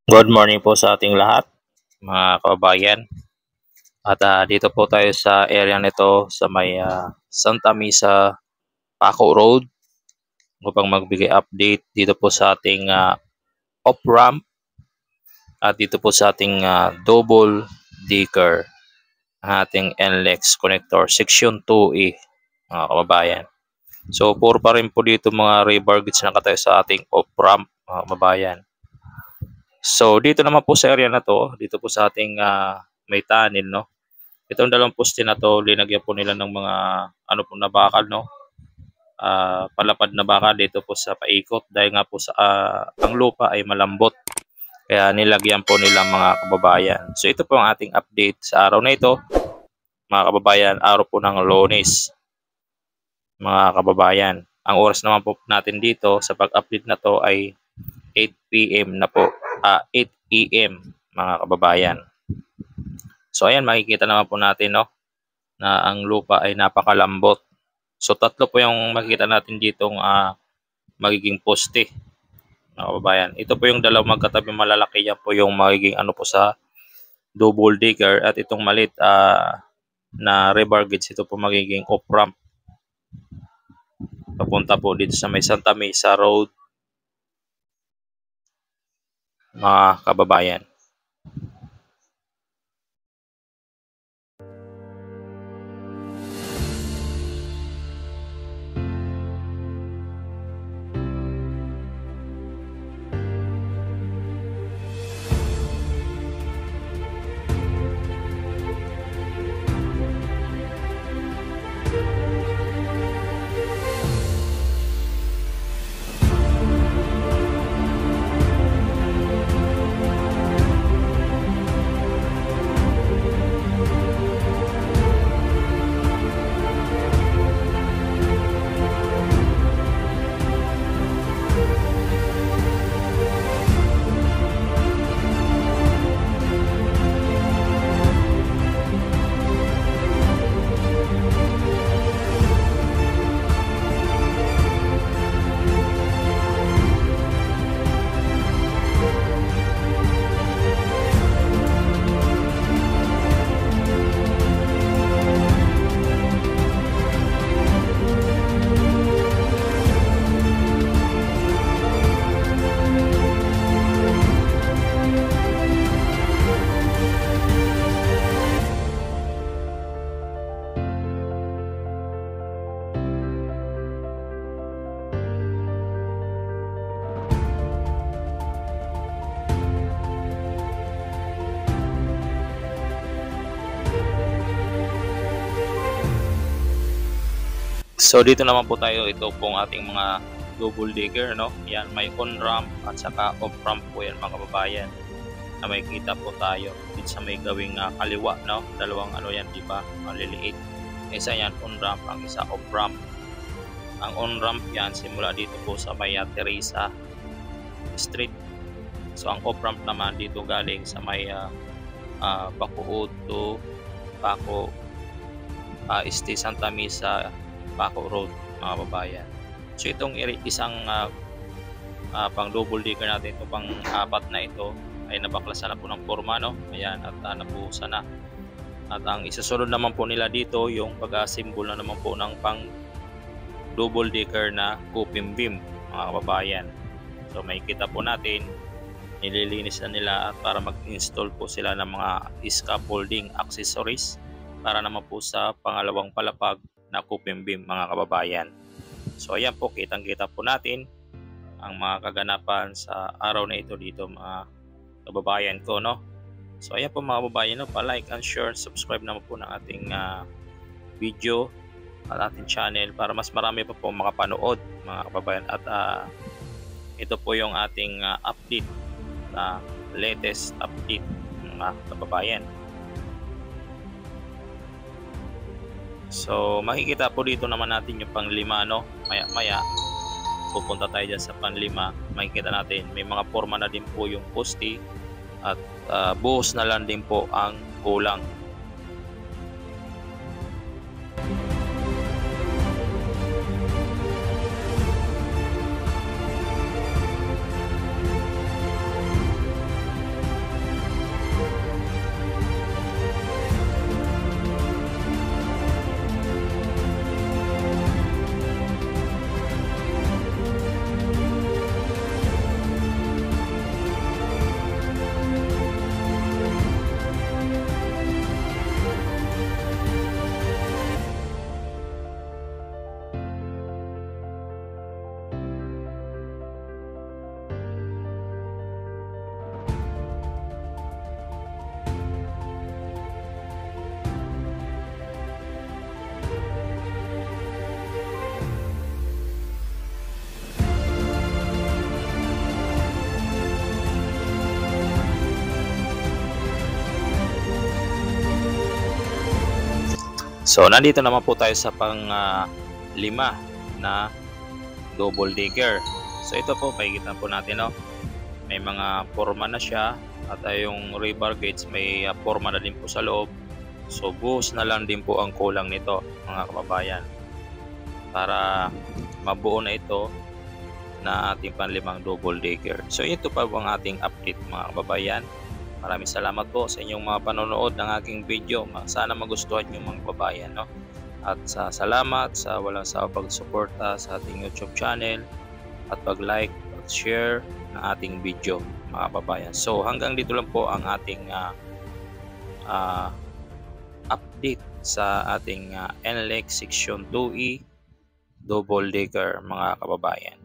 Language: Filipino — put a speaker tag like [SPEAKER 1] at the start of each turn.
[SPEAKER 1] Good morning po sa ating lahat, mga kababayan. At dito po tayo sa area nito sa may Santa Mesa, Paco Road upang magbigay update dito po sa ating off-ramp at dito po sa ating double decker, ang ating NLEX connector section 2E, mga kababayan. So puro pa rin po dito mga rebar gauge na nakatayo sa ating off-ramp, mga kababayan. So dito naman po sa area na to, dito po sa ating may tunnel, no. Itong dalawang poste na to, linagyan po nila ng mga na bakal, no. Palapad na bakal dito po sa paikot dahil nga po sa ang lupa ay malambot. Kaya nilagyan po nila, mga kababayan. So ito po ang ating update sa araw na ito, mga kababayan, araw po ng Lunes, mga kababayan. Ang oras naman po natin dito sa pag-update na to ay 8 PM na po. 8 AM, mga kababayan. So ayan, makikita naman po natin, no, na ang lupa ay napakalambot. So tatlo po yung makikita natin ditong magiging poste, mga kababayan. Ito po yung dalawang magkatabi malalaki, yan po yung magiging po sa double decker, at itong malit na rebar gauge, ito po magiging off ramp papunta po dito sa may Santa Mesa Road, mga kababayan. So dito naman po tayo, ito pong ating mga double digger, no. Yan, may on ramp at saka off ramp po yan, mga kababayan, na may kita po tayo dito sa may gawing kaliwa, no. Dalawang yan, di ba, maliliit. Isa yan on ramp, ang isa off ramp. Ang on ramp yan simula dito po sa may Teresa Street. So ang off ramp naman dito galing sa may Bacood to Paco Santa Mesa Paco Road, mga kababayan. So itong isang pang double decker natin, ito pang apat na ito, ay nabaklasan na po ng forma, no. Ayan, at nabuhusan na. At ang isasunod naman po nila dito, yung pag-assemble na naman po ng pang double decker na coping beam, mga kababayan. So may kita po natin, nililinis na nila at para mag-install po sila ng mga scaffolding accessories para naman po sa pangalawang palapag na coping beam, mga kababayan. So ayan po, kitang-kita po natin ang mga kaganapan sa araw na ito dito, mga kababayan ko, no. So ayan po, mga kababayan, no, pa-like and share, subscribe naman po ng ating video at ating channel para mas marami pa po makapanood, mga kababayan. At ito po yung ating update, latest update, mga kababayan. So makikita po dito naman natin yung pang-5, no. Maya pupunta tayo dyan sa pang-5. Makikita natin may mga forma na din po yung poste at buhos na lang din po ang kulang. So nandito naman po tayo sa lima na double decker. So ito po, makikita po natin, no? May mga forma na siya at yung rebar gates may forma na din po sa loob. So buhos na lang din po ang kulang nito, mga kababayan, para mabuo na ito na ating panlimang double decker. So ito pa po ang ating update, mga kababayan. Maraming salamat po sa inyong mga panonood ng aking video. Sana magustuhan nyo, mga kababayan, no? At salamat sa walang sawa pagsuporta sa ating YouTube channel at pag-like at share ng ating video, mga kababayan. So hanggang dito lang po ang ating update sa ating NLEX Section 2E double decker, mga kababayan.